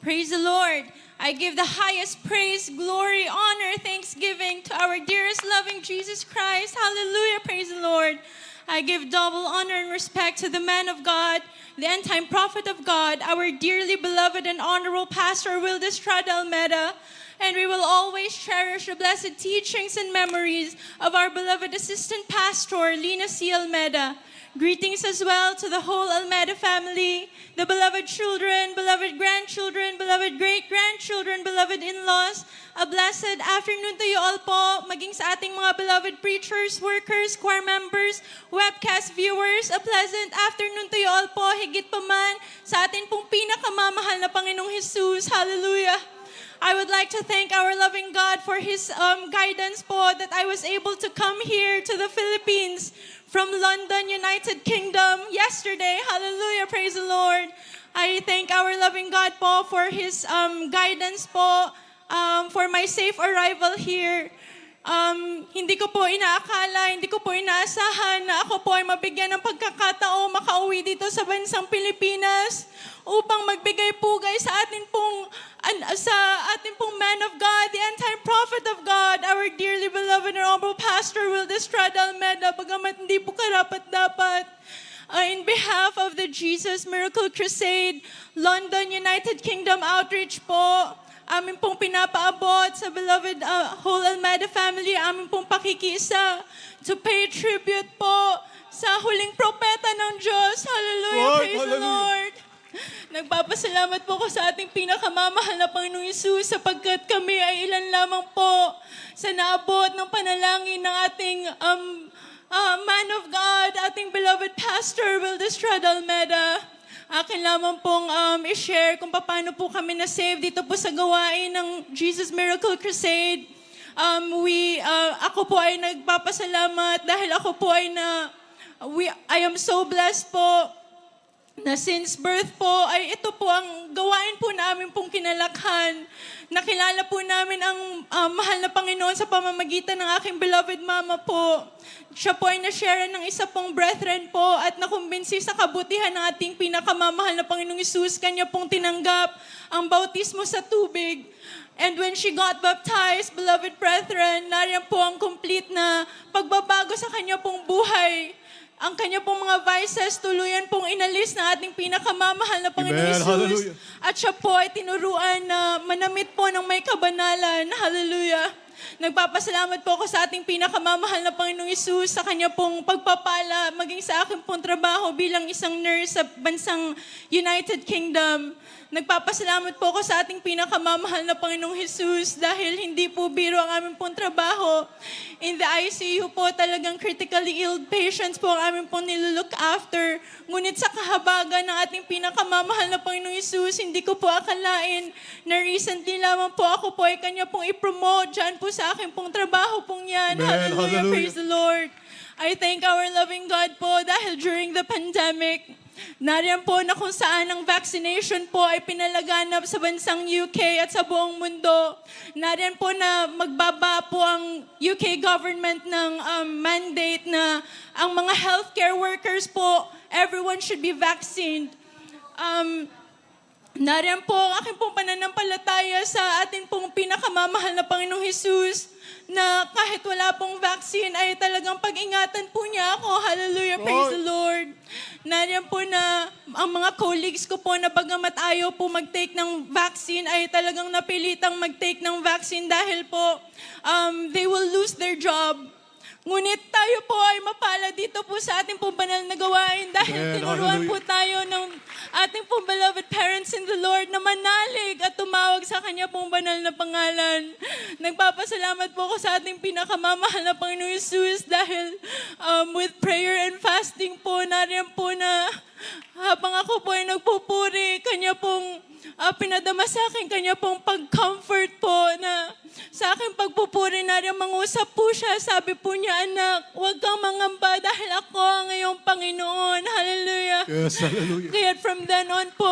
Praise the Lord. I give the highest praise, glory, honor, thanksgiving to our dearest, loving Jesus Christ. Hallelujah. Praise the Lord. I give double honor and respect to the man of God, the end-time prophet of God, our dearly beloved and honorable pastor, Wilde Estrada Almeda. And we will always cherish the blessed teachings and memories of our beloved assistant pastor, Lina C. Almeda. Greetings as well to the whole Almeda family, the beloved children, beloved grandchildren, beloved great-grandchildren, beloved in-laws. A blessed afternoon to you all po, maging sa ating mga beloved preachers, workers, choir members, webcast viewers. A pleasant afternoon to you all po, higit pa man sa atin pong pinakamamahal na Panginoong Jesus. Hallelujah. I would like to thank our loving God for His guidance po that I was able to come here to the Philippines from London, United Kingdom yesterday. Hallelujah, praise the Lord. I thank our loving God po for His guidance po for my safe arrival here. Hindi ko po inaakala, hindi ko po inaasahan na ako po ay mabigyan ng pagkakataon makauwi dito sa bansang Pilipinas upang magbigay pugay sa atin pong man of God, the end-time prophet of God, our dearly beloved and honorable pastor, Wilde Estrada Almeda, bagamat hindi po karapat-dapat. In behalf of the Jesus Miracle Crusade, London, United Kingdom Outreach po, amin pong pinapaabot sa beloved whole Almeda family, amin pong pakikiisa to pay tribute po sa huling propeta ng Diyos. Hallelujah, Lord, praise the Lord. Nagpapasalamat po ko sa ating pinakamamahal na Panginoong Hesus sapagkat kami ay ilan lamang po sa naabot ng panalangin ng ating man of God, ating beloved pastor, Wilde Estrada Almeda. Akin lamang pong i-share kung paano po kami na-save dito po sa gawain ng Jesus Miracle Crusade. Ako po ay nagpapasalamat dahil ako po ay I am so blessed po na since birth po ay ito po ang gawain po namin pong kinalakhan. Nakilala po namin ang mahal na Panginoon sa pamamagitan ng aking beloved mama po. Siya po ay na-share ng isa pong brethren po at nakumbinsi sa kabutihan ng ating pinakamamahal na Panginoong Hesus. Kanya pong tinanggap ang bautismo sa tubig. And when she got baptized, beloved brethren, nariyan po ang complete na pagbabago sa kanya pong buhay. Ang kanya pong mga vices, tuluyan pong inalis na ating pinakamamahal na Panginoong Hesus. At siya po ay tinuruan na manamit po ng may kabanalan. Hallelujah. Nagpapasalamat po ako sa ating pinakamamahal na Panginoong Hesus sa kanya pong pagpapala, maging sa aking pong trabaho bilang isang nurse sa bansang United Kingdom. Nagpapasalamat po ako sa ating pinakamamahal na Panginoong Hesus dahil hindi po biro ang aming pong trabaho. In the ICU po talagang critically ill patients po ang aming pong nilulook after. Ngunit sa kahabagan ng ating pinakamamahal na Panginoong Hesus, hindi ko po akalain na recently lamang po ako po ay kanya pong i-promote dyan po sa aking pong trabaho pong yan. Hallelujah, praise the Lord. I thank our loving God po dahil during the pandemic, nariyan po na kung saan ang vaccination po ay pinalaganap sa bansang UK at sa buong mundo. Nariyan po na magbaba po ang UK government ng mandate na ang mga healthcare workers po, everyone should be vaccinated. Nariyan po ang aking pong pananampalataya sa ating pong pinakamamahal na Panginoong Hesus na kahit wala pong vaccine ay talagang pag-ingatan po niya ako. Hallelujah, praise the Lord. Nariyan po na ang mga colleagues ko po na bagamat ayaw po mag-take ng vaccine ay talagang napilitang mag-take ng vaccine dahil po they will lose their job. Ngunit tayo po ay mapala dito po sa ating pong banal na gawain dahil tinuruan po tayo ng ating pong beloved parents in the Lord na manalig at tumawag sa kanya pong banal na pangalan. Nagpapasalamat po ako sa ating pinakamamahal na Panginoong Hesus dahil with prayer and fasting po, nariyan po na habang ako po ay nagpupuri, kanya pong pinadama sa akin, kanya pong pag-comfort po na sa aking pagpupuri na rin mangusap po siya. Sabi po niya, anak, huwag kang mangamba dahil ako ang iyong Panginoon. Hallelujah. Yes, hallelujah. Kaya from then on po,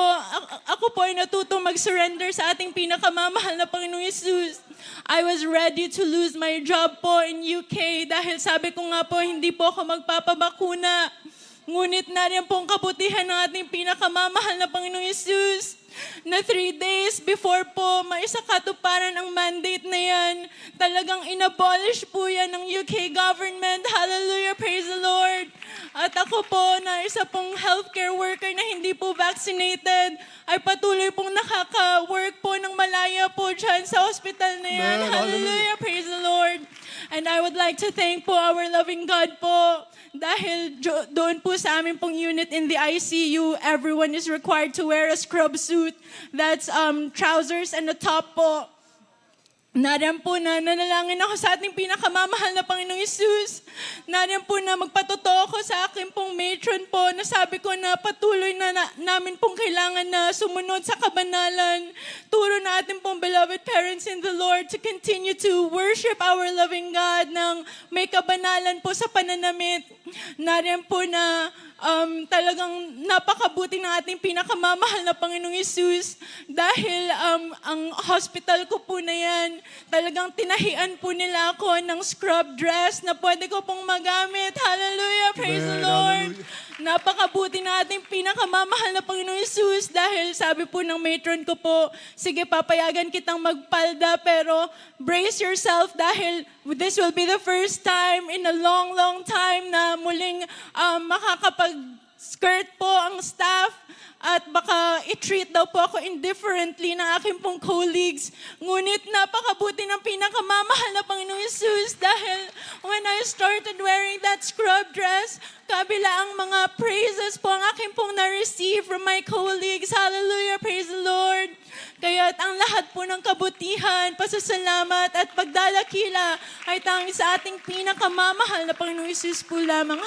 ako po ay natutong mag-surrender sa ating pinakamamahal na Panginoong Hesus. I was ready to lose my job po in UK dahil sabi ko nga po, hindi po ako magpapabakuna. Ngunit nariyan po ang kabutihan ng ating pinakamamahal na Panginoong Hesus. na 3 days before po maisakatuparan ang mandate na yan, talagang inabolish po yan ng UK government. Hallelujah, praise the Lord. At ako po na isa pong healthcare worker na hindi po vaccinated, ay patuloy pong nakaka-work po ng malaya po dyan sa hospital na yan. Amen. Hallelujah, praise the Lord. And I would like to thank po our loving God po. Dahil doon po sa amin pong unit in the ICU, everyone is required to wear a scrub suit. That's trousers and a top po. Nariyan po na nanalangin ako sa ating pinakamamahal na Panginoong Hesus. Nariyan po na magpatotoo ako sa aking pong matron po na sabi ko na patuloy na namin pong kailangan na sumunod sa kabanalan. Turo na ating pong beloved parents in the Lord to continue to worship our loving God ng may kabanalan po sa pananamit. Nariyan po na talagang napakabuti ng ating pinakamamahal na Panginoong Hesus dahil ang hospital ko po na yan, talagang tinahian po nila ako ng scrub dress na pwede ko pong magamit. Hallelujah! Praise the Lord! Napakabuti ng ating pinakamamahal na Panginoong Hesus dahil sabi po ng matron ko po, sige papayagan kitang magpalda pero brace yourself dahil this will be the first time in a long, long time na muling makakapag-skirt po ang staff at baka i-treat daw po ako indifferently ng aking pong colleagues. Ngunit napakabuti ng pinakamamahal na Panginoong Hesus dahil when I started wearing that scrub dress, kabila ang mga praises po ang aking pong na-receive from my colleagues. Hallelujah, praise the Lord. Kaya't ang lahat po ng kabutihan, pasasalamat at pagdalakila ay tanging sa ating pinakamamahal na Panginoong Hesus po lamang.